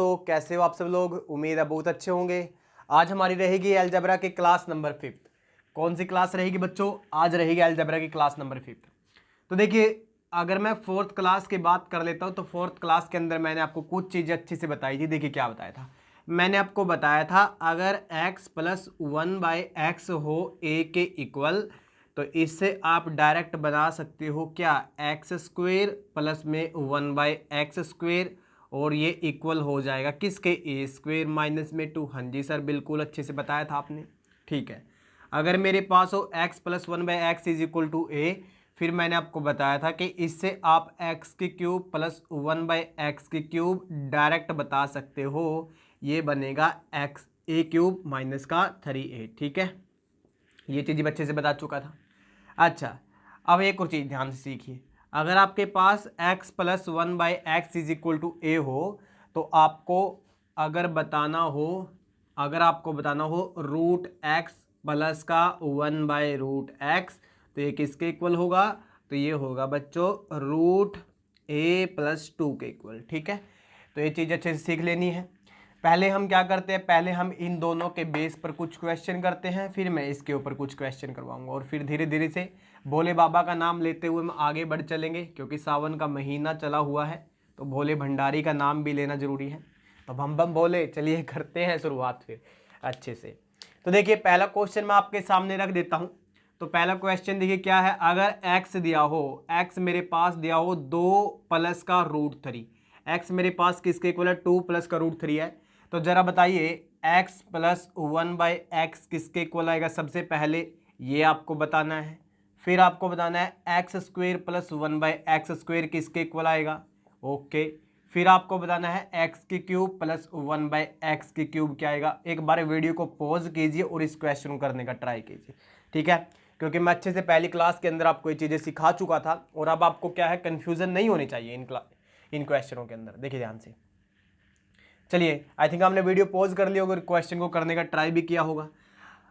दोस्तों, कैसे हो आप सब लोग। उम्मीद है बहुत अच्छे होंगे। आज हमारी रहेगी अलजेब्रा की क्लास नंबर 5। कौन सी क्लास रहेगी बच्चों? आज रहेगी अलजेब्रा की क्लास नंबर 5। तो देखिए, अगर मैं 4th क्लास की बात कर लेता हूँ तो 4th क्लास के अंदर मैंने आपको कुछ चीज़ें अच्छी से बताई थी। देखिए क्या बताया था, मैंने आपको बताया था अगर x + 1/x हो a के इक्वल, तो इससे आप डायरेक्ट बना सकते हो क्या, x² प्लस में 1/x², और ये इक्वल हो जाएगा किसके, a² माइनस में 2। हाँ जी सर, बिल्कुल अच्छे से बताया था आपने। ठीक है, अगर मेरे पास हो x + 1/x = a, फिर मैंने आपको बताया था कि इससे आप x³ प्लस 1/x³ डायरेक्ट बता सकते हो। ये बनेगा a³ माइनस का 3a। ठीक है, ये चीज़ बच्चे से बता चुका था। अच्छा, अब एक और चीज़ ध्यान से सीखिए। अगर आपके पास x + 1/x = a हो, तो आपको अगर आपको बताना हो √x प्लस का 1/√x, तो ये किसके इक्वल होगा? तो ये होगा बच्चों √a + 2 के इक्वल। ठीक है, तो ये चीज़ अच्छे से सीख लेनी है। पहले हम क्या करते हैं, पहले हम इन दोनों के बेस पर कुछ क्वेश्चन करते हैं, फिर मैं इसके ऊपर कुछ क्वेश्चन करवाऊंगा, और फिर धीरे धीरे से भोले बाबा का नाम लेते हुए हम आगे बढ़ चलेंगे, क्योंकि सावन का महीना चला हुआ है तो भोले भंडारी का नाम भी लेना जरूरी है। तो बम बम भोले, चलिए करते हैं शुरुआत फिर अच्छे से। तो देखिए, पहला क्वेश्चन मैं आपके सामने रख देता हूँ। तो पहला क्वेश्चन देखिए क्या है, अगर x दिया हो, x मेरे पास दिया हो 2 प्लस का √3, x मेरे पास किसके इक्वल है, 2 प्लस का √3 है। तो जरा बताइए x + 1/x किसके इक्वल आएगा? सबसे पहले ये आपको बताना है, फिर आपको बताना है x² + 1/x² किसके इक्वल आएगा। ओके, फिर आपको बताना है x³ + 1/x³ क्या आएगा। एक बार वीडियो को पॉज कीजिए और इस क्वेश्चन को करने का ट्राई कीजिए। ठीक है, क्योंकि मैं अच्छे से पहली क्लास के अंदर आपको ये चीज़ें सिखा चुका था, और अब आपको क्या है, कन्फ्यूज़न नहीं होनी चाहिए इन क्वेश्चनों के अंदर। देखिए ध्यान से, चलिए, आई थिंक आपने वीडियो पॉज कर लिया होगा और क्वेश्चन को करने का ट्राई भी किया होगा।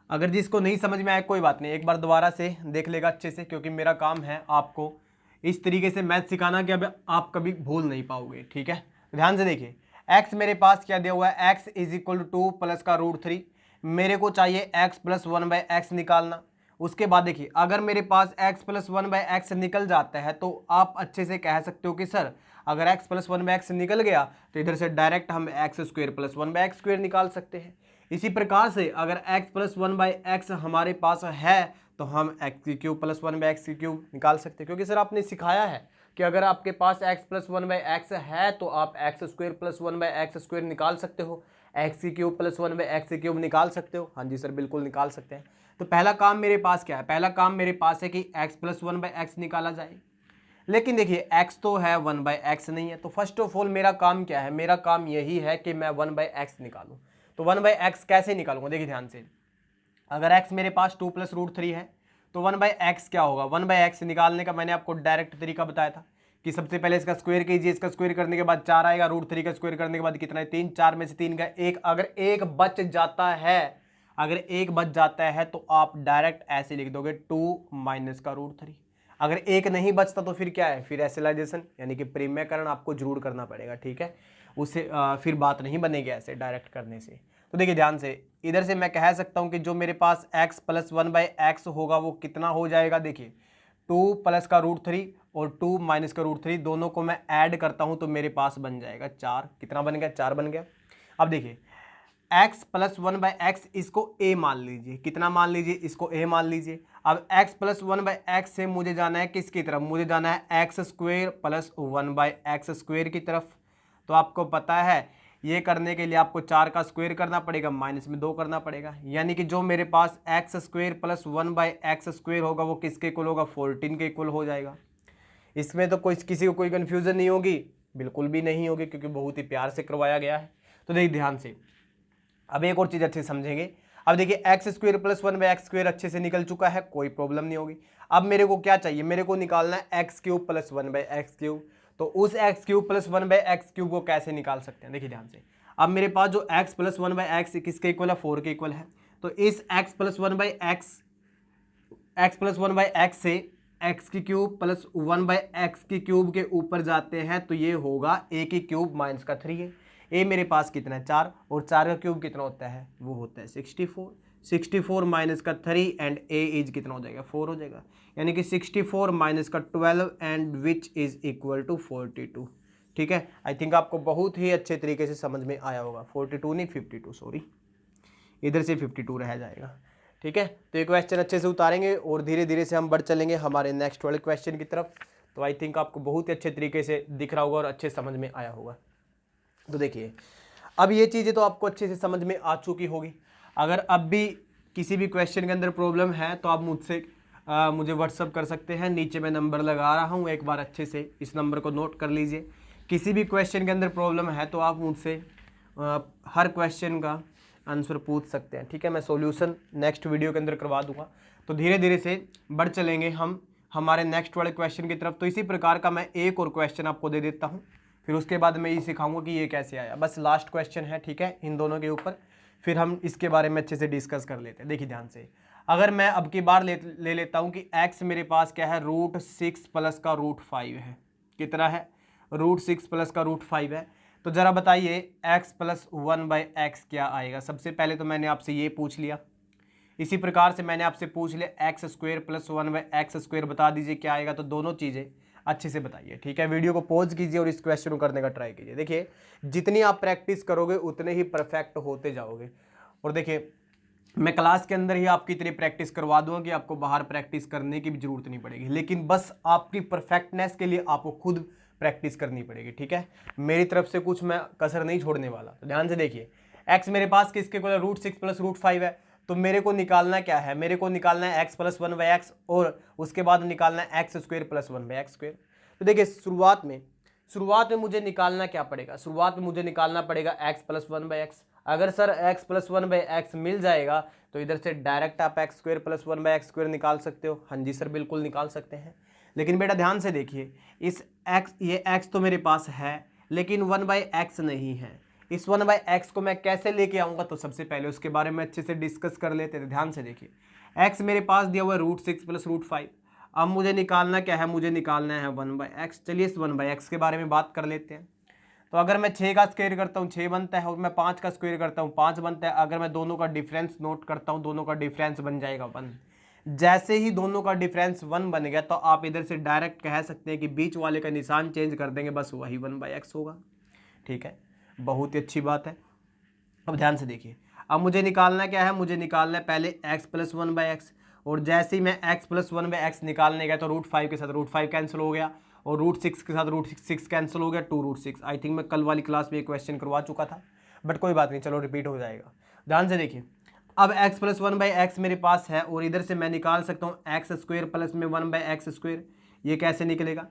अगर जिसको नहीं समझ में आया कोई बात नहीं, एक बार दोबारा से देख लेगा अच्छे से, क्योंकि मेरा काम है आपको इस तरीके से मैथ सिखाना कि अब आप कभी भूल नहीं पाओगे। ठीक है, ध्यान से देखिए, x मेरे पास क्या दिया हुआ है, x = 2 प्लस का √3। मेरे को चाहिए x + 1/x निकालना। उसके बाद देखिए, अगर मेरे पास x + 1/x निकल जाता है तो आप अच्छे से कह सकते हो कि सर अगर x + 1/x निकल गया तो इधर से डायरेक्ट हम x² + 1/x² निकाल सकते हैं। इसी प्रकार से अगर x + 1/x हमारे पास है तो हम x³ + 1/x³ निकाल सकते हैं, क्योंकि सर आपने सिखाया है कि अगर आपके पास x + 1/x है तो आप x² + 1/x² निकाल सकते हो, x³ + 1/x³ निकाल सकते हो। हाँ जी सर, बिल्कुल निकाल सकते हैं। तो पहला काम मेरे पास क्या है, पहला काम मेरे पास है कि x + 1/x निकाला जाए। लेकिन देखिए x तो है, 1/x नहीं है, तो फर्स्ट ऑफ ऑल मेरा काम क्या है, मेरा काम यही है कि मैं 1/x निकालूं। तो 1/x कैसे निकालूंगा, देखिए ध्यान से, अगर x मेरे पास 2 + √3 है तो 1/x क्या होगा, 1/x निकालने का मैंने आपको डायरेक्ट तरीका बताया था कि सबसे पहले इसका स्क्वायर कीजिए, इसका स्क्वायर करने के बाद 4 आएगा, √3 का स्क्वायर करने के बाद कितना है, 3, 4 में से 3 का 1, अगर एक बच जाता है, अगर एक बच जाता है तो आप डायरेक्ट ऐसे लिख दोगे 2 - का √3। अगर एक नहीं बचता तो फिर क्या है, फिर एसिलाइजेशन यानी कि परिमेयकरण आपको जरूर करना पड़ेगा। ठीक है, उससे फिर बात नहीं बनेगी ऐसे डायरेक्ट करने से। तो देखिए ध्यान से, इधर से मैं कह सकता हूं कि जो मेरे पास x + 1/x होगा वो कितना हो जाएगा, देखिए 2 प्लस का √3 और 2 - का √3 दोनों को मैं ऐड करता हूं तो मेरे पास बन जाएगा 4। कितना बन गया, 4 बन गया। अब देखिए x + 1/x इसको a मान लीजिए, कितना मान लीजिए, इसको a मान लीजिए। अब x + 1/x से मुझे जाना है किसकी तरफ, मुझे जाना है x² + 1/x² की तरफ। तो आपको पता है ये करने के लिए आपको 4 का स्क्वायर करना पड़ेगा, माइनस में 2 करना पड़ेगा, यानी कि जो मेरे पास x² + 1/x² होगा वो किसके इक्वल होगा, 14 के इक्वल हो जाएगा। इसमें तो किसी को कोई कन्फ्यूजन नहीं होगी, बिल्कुल भी नहीं होगी, क्योंकि बहुत ही प्यार से करवाया गया है। तो देखिए ध्यान से, अब एक और चीज अच्छे से समझेंगे। अब देखिए x² + 1/x² अच्छे से निकल चुका है, कोई प्रॉब्लम नहीं होगी। अब मेरे को क्या चाहिए, मेरे को निकालना है x³ + 1/x³। तो उस x³ + 1/x³ को कैसे निकाल सकते हैं, देखिए ध्यान से, अब मेरे पास जो x + 1/x किसके इक्वल है, 4 के इक्वल है। तो इस x + 1/x से x³ + 1/x³ के ऊपर जाते हैं तो ये होगा a³ - का 3 है, ए मेरे पास कितना है 4, और 4 का क्यूब कितना होता है, वो होता है 64। 64 माइनस का 3 एंड ए इज कितना हो जाएगा 4 हो जाएगा, यानी कि 64 माइनस का 12 and which is equal to 42। ठीक है, आई थिंक आपको बहुत ही अच्छे तरीके से समझ में आया होगा। 42 नहीं 52, सॉरी, इधर से 52 रह जाएगा। ठीक है, तो ये क्वेश्चन अच्छे से उतारेंगे और धीरे धीरे से हम बढ़ चलेंगे हमारे नेक्स्ट वाले क्वेश्चन की तरफ। तो आई थिंक आपको बहुत ही अच्छे तरीके से दिख रहा होगा और अच्छे समझ में आया होगा। तो देखिए, अब ये चीज़ें तो आपको अच्छे से समझ में आ चुकी होगी। अगर अब भी किसी भी क्वेश्चन के अंदर प्रॉब्लम है तो आप मुझसे मुझे व्हाट्सअप कर सकते हैं, नीचे मैं नंबर लगा रहा हूँ, एक बार अच्छे से इस नंबर को नोट कर लीजिए। किसी भी क्वेश्चन के अंदर प्रॉब्लम है तो आप मुझसे हर क्वेश्चन का आंसर पूछ सकते हैं। ठीक है, मैं सॉल्यूशन नेक्स्ट वीडियो के अंदर करवा दूंगा। तो धीरे धीरे से बढ़ चलेंगे हम हमारे नेक्स्ट वाले क्वेश्चन की तरफ। तो इसी प्रकार का मैं एक और क्वेश्चन आपको दे देता हूँ, फिर उसके बाद मैं ये सिखाऊंगा कि ये कैसे आया। बस लास्ट क्वेश्चन है, ठीक है, इन दोनों के ऊपर, फिर हम इसके बारे में अच्छे से डिस्कस कर लेते हैं। देखिए ध्यान से, अगर मैं अब की बार ले लेता हूँ कि x मेरे पास क्या है, √6 प्लस का √5 है। कितना है, √6 प्लस का √5 है। तो ज़रा बताइए x प्लस 1/x क्या आएगा। सबसे पहले तो मैंने आपसे ये पूछ लिया, इसी प्रकार से मैंने आपसे पूछ लिया x² प्लस 1/x², बता दीजिए क्या आएगा। तो दोनों चीज़ें अच्छे से बताइए। ठीक है, वीडियो को पॉज कीजिए और इस क्वेश्चन को करने का ट्राई कीजिए। देखिए, जितनी आप प्रैक्टिस करोगे उतने ही परफेक्ट होते जाओगे। और देखिए, मैं क्लास के अंदर ही आपकी इतनी प्रैक्टिस करवा दूंगा कि आपको बाहर प्रैक्टिस करने की भी जरूरत नहीं पड़ेगी, लेकिन बस आपकी परफेक्टनेस के लिए आपको खुद प्रैक्टिस करनी पड़ेगी। ठीक है, मेरी तरफ से कुछ मैं कसर नहीं छोड़ने वाला। तो ध्यान से देखिए, x मेरे पास किसके इक्वल है, √6 प्लस √5 है। तो मेरे को निकालना क्या है, मेरे को निकालना है x प्लस 1/x और उसके बाद निकालना है x² प्लस 1/x²। तो देखिए, शुरुआत में मुझे निकालना क्या पड़ेगा, शुरुआत में मुझे निकालना पड़ेगा x प्लस 1/x। अगर सर x प्लस 1/x मिल जाएगा तो इधर से डायरेक्ट आप x² प्लस 1/x² निकाल सकते हो। हाँ जी सर, बिल्कुल निकाल सकते हैं। लेकिन बेटा ध्यान से देखिए, इस ये x तो मेरे पास है लेकिन 1/x नहीं है। इस 1/x को मैं कैसे लेके आऊँगा, तो सबसे पहले उसके बारे में अच्छे से डिस्कस कर लेते थे। ध्यान से देखिए, x मेरे पास दिया हुआ है √6 प्लस √5। अब मुझे निकालना क्या है, मुझे निकालना है 1/x। चलिए इस 1/x के बारे में बात कर लेते हैं। तो अगर मैं 6 का स्क्वायर करता हूँ 6 बनता है, और मैं 5 का स्क्वायर करता हूँ 5 बनता है। अगर मैं दोनों का डिफरेंस नोट करता हूँ, दोनों का डिफरेंस बन जाएगा 1। जैसे ही दोनों का डिफरेंस 1 बन गया तो आप इधर से डायरेक्ट कह सकते हैं कि बीच वाले का निशान चेंज कर देंगे, बस वही 1/x होगा। ठीक है, बहुत ही अच्छी बात है। अब ध्यान से देखिए, अब मुझे निकालना क्या है, मुझे निकालना है पहले x प्लस 1/x, और जैसे ही मैं x प्लस 1/x निकालने गया तो √5 के साथ √5 कैंसिल हो गया और √6 के साथ √6 कैंसिल हो गया, 2√6। आई थिंक मैं कल वाली क्लास में एक क्वेश्चन करवा चुका था, बट कोई बात नहीं, चलो रिपीट हो जाएगा। ध्यान से देखिए, अब x प्लस 1/x मेरे पास है और इधर से मैं निकाल सकता हूँ x² प्लस में 1/x²। ये कैसे निकलेगा,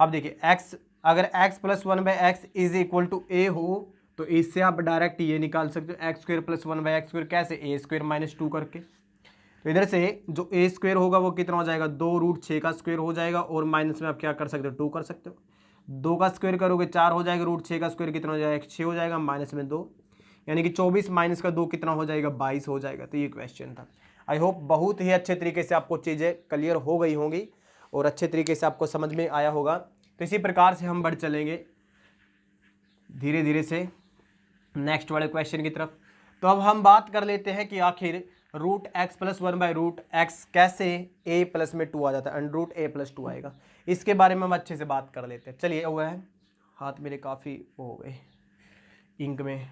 अब देखिए x, अगर x plus 1/x is equal to a हो तो इससे आप डायरेक्ट ये निकाल सकते हो x² प्लस 1/x², कैसे, a² माइनस 2 करके। तो इधर से जो a² होगा वो कितना हो जाएगा, 2√6 का स्क्वायर हो जाएगा, और माइनस में आप क्या कर सकते हो, 2 कर सकते हो। 2 का स्क्वायर करोगे 4 हो जाएगा, √6 का स्क्वायर कितना हो जाएगा, 6 हो जाएगा, माइनस में 2, यानी कि 24 माइनस का 2 कितना हो जाएगा, 22 हो जाएगा। तो ये क्वेश्चन था। आई होप बहुत ही अच्छे तरीके से आपको चीज़ें क्लियर हो गई होंगी और अच्छे तरीके से आपको समझ में आया होगा। तो इसी प्रकार से हम बढ़ चलेंगे धीरे धीरे से नेक्स्ट वाले क्वेश्चन की तरफ। तो अब हम बात कर लेते हैं कि आखिर √x प्लस 1/√x कैसे a प्लस में 2 आ जाता है, √a+2 आएगा। इसके बारे में हम अच्छे से बात कर लेते हैं। चलिए, हुआ है, हाथ मेरे काफ़ी हो गए इंक में,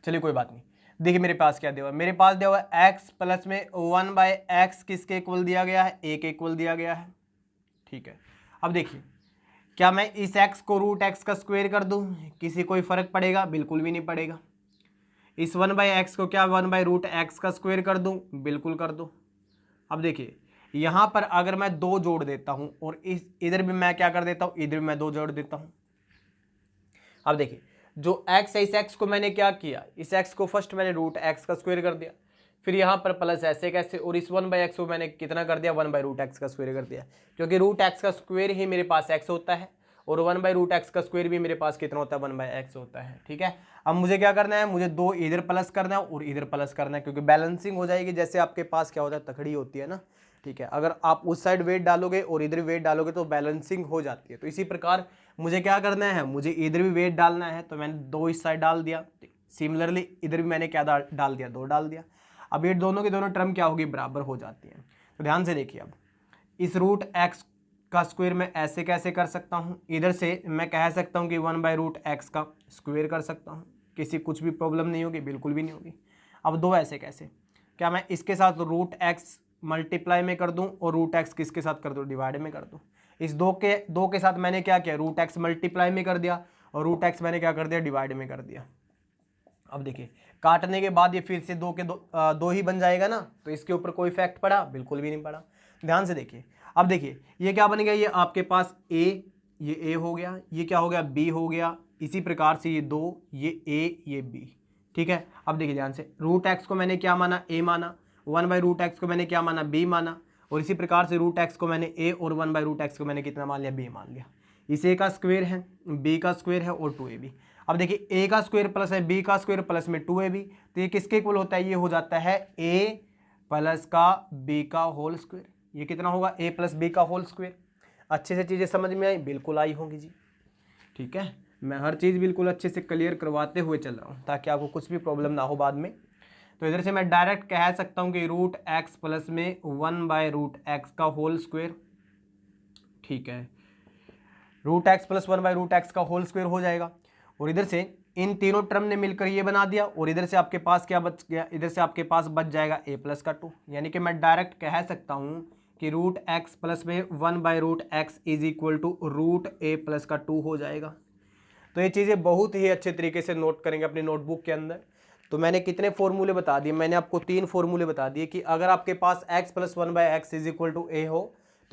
चलिए कोई बात नहीं। देखिए मेरे पास क्या दिया हुआ है, मेरे पास दिया हुआ है x प्लस में 1/x किसके इक्वल दिया गया है, a के इक्वल दिया गया है। ठीक है, अब देखिए, क्या मैं इस x को √x का स्क्वायर कर दूं, किसी कोई फर्क पड़ेगा, बिल्कुल भी नहीं पड़ेगा। इस 1/x को क्या 1/√x का स्क्वायर कर दूं, बिल्कुल कर दो। अब देखिए, यहाँ पर अगर मैं 2 जोड़ देता हूँ और इस इधर भी मैं क्या कर देता हूँ, इधर भी मैं 2 जोड़ देता हूँ। अब देखिए, जो x है इस x को मैंने क्या किया, इस x को फर्स्ट मैंने √x का स्क्वायर कर दिया, फिर यहाँ पर प्लस ऐसे कैसे, और इस 1/x को मैंने कितना कर दिया, 1/√x का स्क्वायर कर दिया, क्योंकि √x का स्क्वायर ही मेरे पास x होता है और 1/√x का स्क्वायर भी मेरे पास कितना होता है, 1/x होता है। ठीक है, अब मुझे क्या करना है, मुझे 2 इधर प्लस करना है और इधर प्लस करना है, क्योंकि बैलेंसिंग हो जाएगी। जैसे आपके पास क्या होता है, तखड़ी होती है ना, ठीक है, अगर आप उस साइड वेट डालोगे और इधर वेट डालोगे तो बैलेंसिंग हो जाती है। तो इसी प्रकार मुझे क्या करना है, मुझे इधर भी वेट डालना है, तो मैंने 2 इस साइड डाल दिया। सिमिलरली इधर भी मैंने क्या डाल दिया, 2 डाल दिया। अब ये दोनों की दोनों टर्म क्या होगी, बराबर हो जाती हैं। तो ध्यान से देखिए, अब इस रूट एक्स का स्क्वायर मैं ऐसे कैसे कर सकता हूँ, इधर से मैं कह सकता हूँ कि 1/√x का स्क्वायर कर सकता हूँ, किसी कुछ भी प्रॉब्लम नहीं होगी, बिल्कुल भी नहीं होगी। अब 2 ऐसे कैसे, क्या मैं इसके साथ √x मल्टीप्लाई में कर दूं और √x किसके साथ कर दूं, डिवाइड में कर दूं। इस 2 के साथ मैंने क्या किया, √x मल्टीप्लाई में कर दिया और √x मैंने क्या कर दिया, डिवाइड में कर दिया। अब देखिए काटने के बाद ये फिर से 2 ही बन जाएगा ना, तो इसके ऊपर कोई इफेक्ट पड़ा, बिल्कुल भी नहीं पड़ा। ध्यान से देखिए, अब देखिए ये क्या बन गया, ये आपके पास ये a हो गया, ये क्या हो गया, b हो गया। इसी प्रकार से ये 2, ये a ये b, ठीक है। अब देखिए ध्यान से, √x को मैंने क्या माना, a माना, 1/√x को मैंने क्या माना, b माना, और इसी प्रकार से √x को मैंने a और 1/√x को मैंने कितना मान लिया, b मान लिया। इस a का स्क्वायर है, b का स्क्वायर है और 2ab। अब देखिए a का स्क्वायर प्लस है b का स्क्वायर प्लस में 2ab, तो ये किसके इक्वल होता है, ये हो जाता है a प्लस का b का होल स्क्वायर। ये कितना होगा, a प्लस b का होल स्क्वायर। अच्छे से चीज़ें समझ में आई, बिल्कुल आई होंगी जी, ठीक है। मैं हर चीज़ बिल्कुल अच्छे से क्लियर करवाते हुए चल रहा हूँ ताकि आपको कुछ भी प्रॉब्लम ना हो बाद में। तो इधर से मैं डायरेक्ट कह सकता हूँ कि √x प्लस में 1/√x का होल स्क्वायर, ठीक है। √x प्लस 1/√x का होल स्क्वायर हो जाएगा। और इधर से इन तीनों टर्म ने मिलकर ये बना दिया, और इधर से आपके पास क्या बच गया, इधर से आपके पास बच जाएगा a प्लस का 2। यानी कि मैं डायरेक्ट कह सकता हूँ कि √x प्लस में 1/√x is equal to √a plus का 2 हो जाएगा। तो ये चीज़ें बहुत ही अच्छे तरीके से नोट करेंगे अपनी नोटबुक के अंदर। तो मैंने कितने फॉर्मूले बता दिए, मैंने आपको 3 फॉर्मूले बता दिए कि अगर आपके पास x plus 1/x is equal to a हो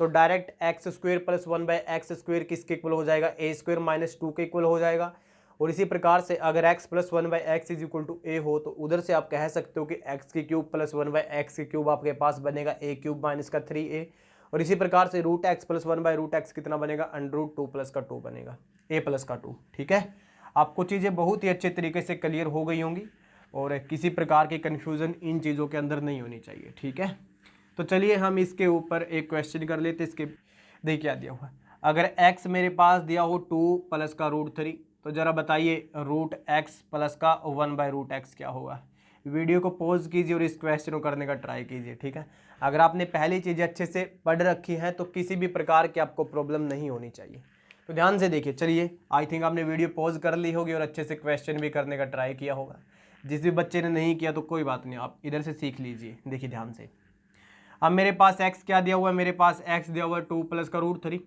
तो direct x square plus 1/x square किसके इक्वल हो जाएगा, a स्क्वायर माइनस 2 के इक्वल हो जाएगा। और इसी प्रकार से अगर x plus 1/x is equal to a हो तो उधर से आप कह सकते हो कि x की क्यूब प्लस 1/x की क्यूब आपके पास बनेगा a क्यूब माइनस का 3a। और इसी प्रकार से √x प्लस 1/√x कितना बनेगा, √2 प्लस का 2 बनेगा, a प्लस का 2, ठीक है। आपको चीज़ें बहुत ही अच्छे तरीके से क्लियर हो गई होंगी और किसी प्रकार की कन्फ्यूज़न इन चीज़ों के अंदर नहीं होनी चाहिए, ठीक है। तो चलिए हम इसके ऊपर एक क्वेश्चन कर लेते। इसके देखिए क्या दिया हुआ है, अगर x मेरे पास दिया हो 2 प्लस का √3, तो ज़रा बताइए √x प्लस का 1/√x क्या होगा। वीडियो को पॉज कीजिए और इस क्वेश्चन को करने का ट्राई कीजिए, ठीक है। अगर आपने पहली चीज़ें अच्छे से पढ़ रखी हैं तो किसी भी प्रकार की आपको प्रॉब्लम नहीं होनी चाहिए। तो ध्यान से देखिए, चलिए आई थिंक आपने वीडियो पॉज कर ली होगी और अच्छे से क्वेश्चन भी करने का ट्राई किया होगा। जिस भी बच्चे ने नहीं किया तो कोई बात नहीं, आप इधर से सीख लीजिए। देखिए ध्यान से, अब मेरे पास x क्या दिया हुआ है, मेरे पास x दिया हुआ है 2 प्लस का √3।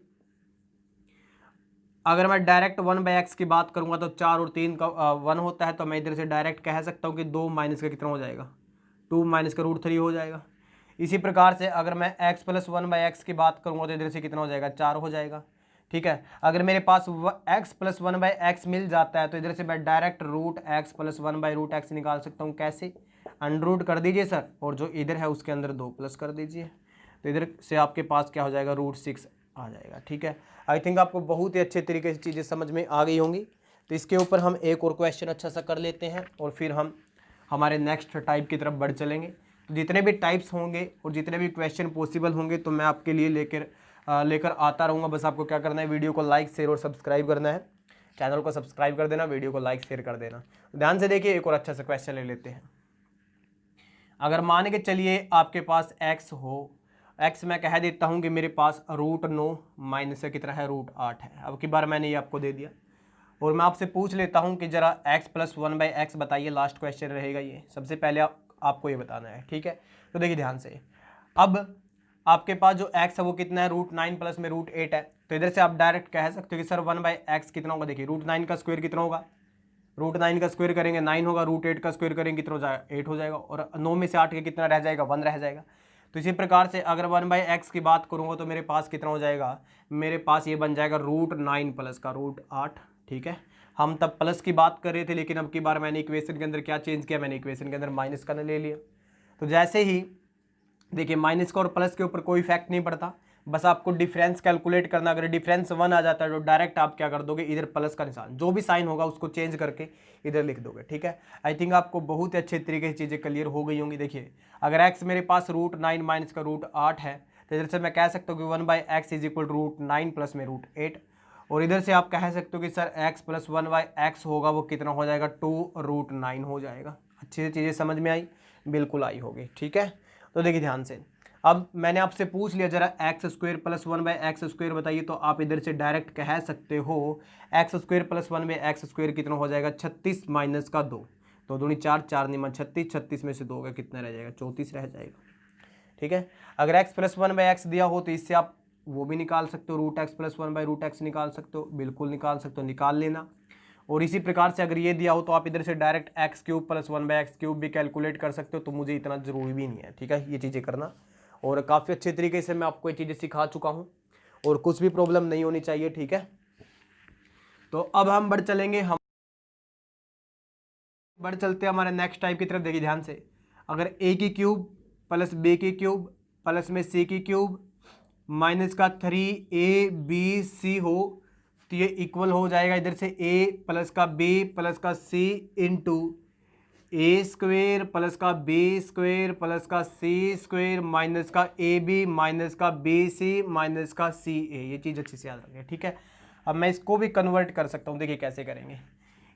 अगर मैं डायरेक्ट 1/x की बात करूंगा तो 4 और 3 का 1 होता है, तो मैं इधर से डायरेक्ट कह सकता हूँ कि 2 माइनस का कितना हो जाएगा, 2 माइनस का √3 हो जाएगा। इसी प्रकार से अगर मैं x प्लस 1/x की बात करूँगा तो इधर से कितना हो जाएगा, 4 हो जाएगा, ठीक है। अगर मेरे पास x प्लस 1/x मिल जाता है तो इधर से मैं डायरेक्ट √x प्लस 1/√x निकाल सकता हूँ। कैसे, अंडर कर दीजिए सर, और जो इधर है उसके अंदर 2 प्लस कर दीजिए, तो इधर से आपके पास क्या हो जाएगा, √6 आ जाएगा, ठीक है। आई थिंक आपको बहुत ही अच्छे तरीके से चीज़ें समझ में आ गई होंगी। तो इसके ऊपर हम एक और क्वेश्चन अच्छा सा कर लेते हैं और फिर हम हमारे नेक्स्ट टाइप की तरफ बढ़ चलेंगे। तो जितने भी टाइप्स होंगे और जितने भी क्वेश्चन पॉसिबल होंगे तो मैं आपके लिए लेकर आता रहूँगा। बस आपको क्या करना है, वीडियो को लाइक शेयर और सब्सक्राइब करना है, चैनल को सब्सक्राइब कर देना, वीडियो को लाइक शेयर कर देना। ध्यान से देखिए, एक और अच्छा सा क्वेश्चन ले लेते हैं। अगर मान के चलिए आपके पास x हो, x मैं कह देता हूँ कि मेरे पास √9 माइनस कितना है, √8 है। अब की बार मैंने ये आपको दे दिया और मैं आपसे पूछ लेता हूँ कि ज़रा x प्लस 1/x बताइए। लास्ट क्वेश्चन रहेगा ये, सबसे पहले आपको ये बताना है, ठीक है। तो देखिए ध्यान से, अब आपके पास जो x है वो कितना है, √9 प्लस में √8 है। तो इधर से आप डायरेक्ट कह सकते हो कि सर 1/x कितना होगा। देखिए √9 का स्क्वायर कितना होगा, √9 का स्क्वायर करेंगे 9 होगा, √8 का स्क्वायर करेंगे कितना हो जाएगा, 8 हो जाएगा, और 9 में से 8 के कितना रह जाएगा, 1 रह जाएगा। तो इसी प्रकार से अगर 1/x की बात करूँगा तो मेरे पास कितना हो जाएगा, मेरे पास ये बन जाएगा √9 प्लस का √8, ठीक है। हम तब प्लस की बात कर रहे थे, लेकिन अब की बार मैंने इक्वेशन के अंदर क्या चेंज किया, मैंने इक्वेशन के अंदर माइनस का ले लिया। तो जैसे ही देखिए माइनस का और प्लस के ऊपर कोई इफेक्ट नहीं पड़ता, बस आपको डिफरेंस कैलकुलेट करना। अगर डिफरेंस 1 आ जाता है तो डायरेक्ट आप क्या कर दोगे, इधर प्लस का निशान जो भी साइन होगा उसको चेंज करके इधर लिख दोगे, ठीक है। आई थिंक आपको बहुत अच्छे तरीके से चीज़ें क्लियर हो गई होंगी। देखिए अगर x मेरे पास √9 माइनस का √8 है तो इधर से मैं कह सकता हूँ कि 1/x इज इक्वल √9 प्लस में √8, और इधर से आप कह सकते हो कि सर x प्लस 1/x होगा, वो कितना हो जाएगा 2√9 हो जाएगा। अच्छी से चीज़ें समझ में आई, बिल्कुल आई होगी, ठीक है। तो देखिए ध्यान से, अब मैंने आपसे पूछ लिया जरा x² प्लस 1/x² बताइए, तो आप इधर से डायरेक्ट कह सकते हो x² प्लस 1/x² कितना हो जाएगा 36 माइनस का 2, 2 दूनी 4, 4 निमन 36, 36 में से 2 का कितना रह जाएगा 34 रह जाएगा, ठीक है। अगर x प्लस 1/x दिया हो तो इससे आप वो भी निकाल सकते हो, √x प्लस 1/√x निकाल सकते हो, बिल्कुल निकाल सकते हो, निकाल लेना। और इसी प्रकार से अगर ये दिया हो तो आप इधर से डायरेक्ट x³ प्लस 1/x³ भी कैलकुलेट कर सकते हो, तो मुझे इतना जरूरी भी नहीं है, ठीक है, ये चीज़ें करना। और काफ़ी अच्छे तरीके से मैं आपको ये चीज़ें सिखा चुका हूँ और कुछ भी प्रॉब्लम नहीं होनी चाहिए, ठीक है। तो अब हम बढ़ चलेंगे, हम बढ़ चलते हैं हमारे नेक्स्ट टाइप की तरफ। देखिए ध्यान से, अगर a की क्यूब प्लस b की क्यूब प्लस में c की क्यूब माइनस का 3abc हो तो ये इक्वल हो जाएगा इधर से a प्लस का b प्लस का c इंटू a² प्लस का b² प्लस का c² माइनस का ab माइनस का bc माइनस का ca। ये चीज़ अच्छे से याद रखें, ठीक है। अब मैं इसको भी कन्वर्ट कर सकता हूँ, देखिए कैसे करेंगे।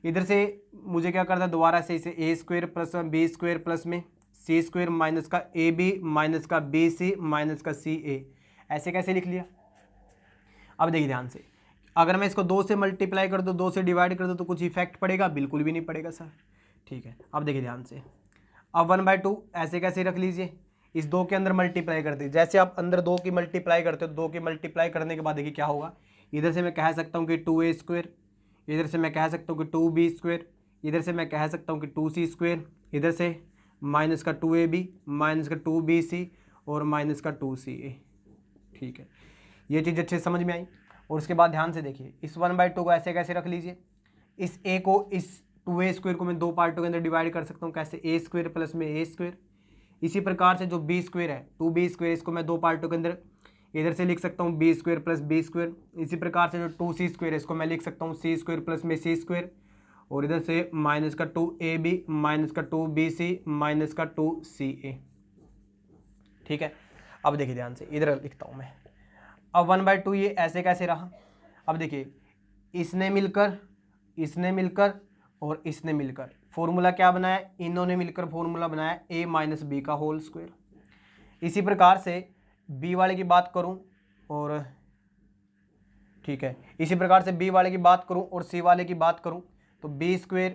इधर से मुझे क्या करता है, दोबारा से इसे a² प्लस b² प्लस में c² माइनस का ab माइनस का bc माइनस का ca, ऐसे कैसे लिख लिया। अब देखिए ध्यान से, अगर मैं इसको 2 से मल्टीप्लाई कर दूँ, 2 से डिवाइड कर दूँ, तो कुछ इफेक्ट पड़ेगा, बिल्कुल भी नहीं पड़ेगा सर, ठीक है। अब देखिए ध्यान से, अब 1/2 ऐसे कैसे रख लीजिए, इस 2 के अंदर मल्टीप्लाई कर दीजिए। जैसे आप अंदर 2 की मल्टीप्लाई करते हो, 2 की मल्टीप्लाई करने के बाद देखिए क्या होगा, इधर से मैं कह सकता हूँ कि 2a², इधर से मैं कह सकता हूँ कि 2b², इधर से मैं कह सकता हूँ कि 2c², इधर से माइनस का 2ab माइनस का 2bc और माइनस का 2ca, ठीक है। ये चीज़ अच्छे समझ में आई। और उसके बाद ध्यान से देखिए, इस 1/2 को ऐसे कैसे रख लीजिए, इस a को, इस 2a² को मैं 2 पार्टों के अंदर डिवाइड कर सकता हूँ, कैसे a² प्लस में a²। इसी प्रकार से जो b² है 2b², इसको मैं 2 पार्टों के अंदर इधर से लिख सकता हूँ b² प्लस b²। इसी प्रकार से जो 2c² है इसको मैं लिख सकता हूँ c² प्लस में c², और इधर से माइनस का 2ab माइनस का 2bc माइनस का 2ca, ठीक है। अब देखिए ध्यान से, इधर लिखता हूँ मैं, अब 1/2 ये ऐसे कैसे रहा। अब देखिए, इसने मिलकर और इसने मिलकर फॉर्मूला क्या बनाया, इन्होंने मिलकर फॉर्मूला बनाया a माइनस b का होल स्क्वायर। इसी प्रकार से b वाले की बात करूं और, ठीक है, इसी प्रकार से b वाले की बात करूं और c वाले की बात करूं, तो b²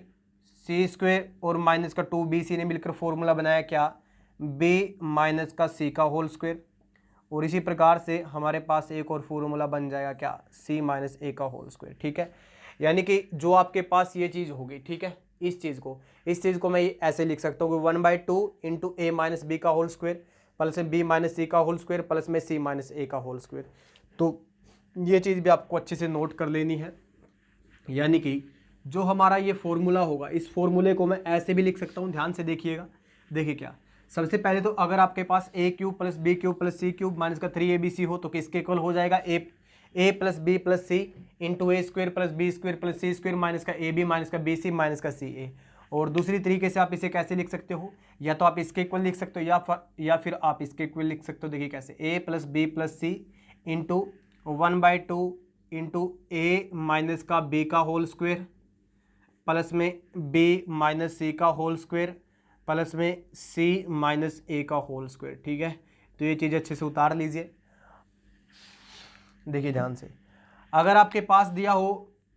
c² और माइनस का 2bc ने मिलकर फॉर्मूला बनाया क्या, b माइनस का c का होल स्क्वायर। और इसी प्रकार से हमारे पास एक और फॉर्मूला बन जाएगा क्या, c माइनस a का होल स्क्वायर, ठीक है। यानी कि जो आपके पास ये चीज़ होगी, ठीक है, इस चीज़ को मैं ऐसे लिख सकता हूँ कि 1/2 इंटू a माइनस b का होल स्क्वायर प्लस में b माइनस c का होल स्क्वायर प्लस में c माइनस a का होल स्क्वायर। तो ये चीज़ भी आपको अच्छे से नोट कर लेनी है। यानी कि जो हमारा ये फॉर्मूला होगा, इस फॉर्मूले को मैं ऐसे भी लिख सकता हूँ, ध्यान से देखिएगा। देखिए क्या, सबसे पहले तो अगर आपके पास a³ plus b³ plus c³ minus का 3abc हो तो किसके इक्वल हो जाएगा, a plus b plus c into a² plus b² plus c² minus का ab माइनस का bc माइनस का ca। और दूसरी तरीके से आप इसे कैसे लिख सकते हो, या तो आप इसके इक्वल लिख सकते हो या फिर आप इसके इक्वल लिख सकते हो। देखिए कैसे, a plus b plus c into 1/2 into a minus का b का होल स्क्वायर प्लस में b माइनस c का होल स्क्वायर प्लस में c माइनस a का होल स्क्वायर, ठीक है। तो ये चीज़ अच्छे से उतार लीजिए। देखिए ध्यान से, अगर आपके पास दिया हो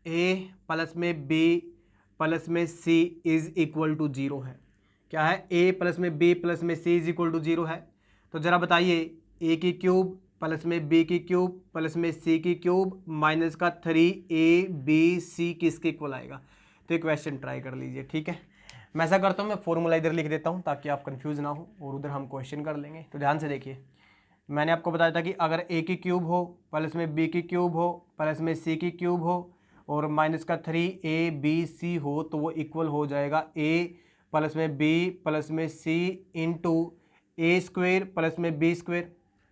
a प्लस में b प्लस में c इज इक्वल टू 0 है, क्या है, a प्लस में b प्लस में c इज इक्वल टू 0 है, तो ज़रा बताइए a की क्यूब प्लस में b की क्यूब प्लस में c की क्यूब माइनस का 3abc किसके इक्वल आएगा। तो एक क्वेश्चन ट्राई कर लीजिए, ठीक है। मैं ऐसा करता हूँ, मैं फॉर्मूला इधर लिख देता हूँ ताकि आप कंफ्यूज ना हो और उधर हम क्वेश्चन कर लेंगे। तो ध्यान से देखिए, मैंने आपको बताया था कि अगर a की क्यूब हो प्लस में b की क्यूब हो प्लस में c की क्यूब हो और माइनस का 3abc हो तो वो इक्वल हो जाएगा a प्लस में b प्लस में c इंटू a² प्लस में b²,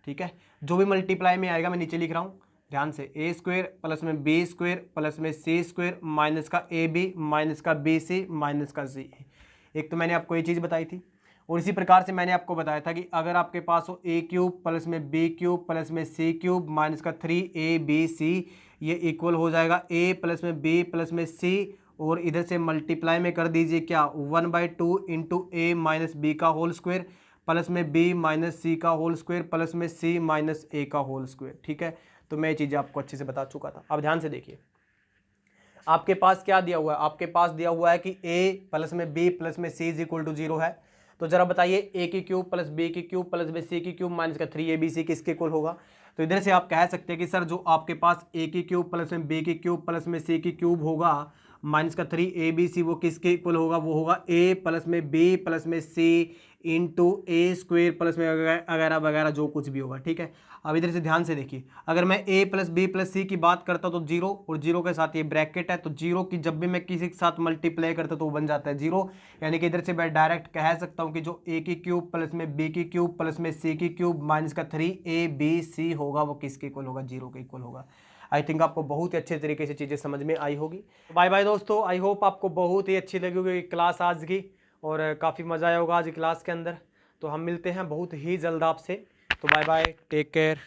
ठीक है। जो भी मल्टीप्लाई में आएगा मैं नीचे लिख रहा हूँ, ध्यान से, a² प्लस में b² प्लस में c² माइनस का ab माइनस का bc माइनस का ca। एक तो मैंने आपको ये चीज़ बताई थी। और इसी प्रकार से मैंने आपको बताया था कि अगर आपके पास हो a³ प्लस में b³ प्लस में c³ माइनस का 3abc, ये इक्वल हो जाएगा a प्लस में b प्लस में c, और इधर से मल्टीप्लाई में कर दीजिए क्या 1/2 इंटू ए माइनस बी का होल स्क्वायर प्लस में b माइनस सी का होल स्क्वायर प्लस में c माइनस ए का होल स्क्वायर। ठीक है, तो मैं ये चीज़ें आपको अच्छे से बता चुका था। अब ध्यान से देखिए, आपके पास क्या दिया हुआ है, आपके पास दिया हुआ है कि a प्लस में b प्लस में c इज इक्वल टू 0 है। तो जरा बताइए a की क्यूब प्लस b की क्यूब प्लस में c की क्यूब माइनस का 3abc किसके इक्वल होगा। तो इधर से आप कह सकते हैं कि सर जो आपके पास a की क्यूब प्लस में b की क्यूब प्लस में c की क्यूब होगा माइनस का 3abc, वो किसके इक्वल होगा, वो होगा a प्लस में b प्लस में c इंटू ए स्क्वेयर प्लस में वगैरह वगैरह जो कुछ भी होगा। ठीक है, अब इधर से ध्यान से देखिए, अगर मैं a प्लस बी प्लस सी की बात करता हूँ तो जीरो, और जीरो के साथ ये ब्रैकेट है, तो जीरो की जब भी मैं किसी के साथ मल्टीप्लाई करता हूँ तो वो बन जाता है जीरो। यानी कि इधर से मैं डायरेक्ट कह सकता हूँ कि जो a की क्यूब प्लस में b की क्यूब प्लस में c की क्यूब माइनस का 3abc होगा वो किसके इक्वल होगा, जीरो के इक्वल होगा। आई थिंक आपको बहुत ही अच्छे तरीके से चीज़ें समझ में आई होगी। बाय बाय दोस्तों, आई होप आपको बहुत ही अच्छी लगी होगी क्लास आज की, और काफ़ी मज़ा आया होगा आज क्लास के अंदर। तो हम मिलते हैं बहुत ही जल्द आपसे। तो बाय बाय, टेक केयर।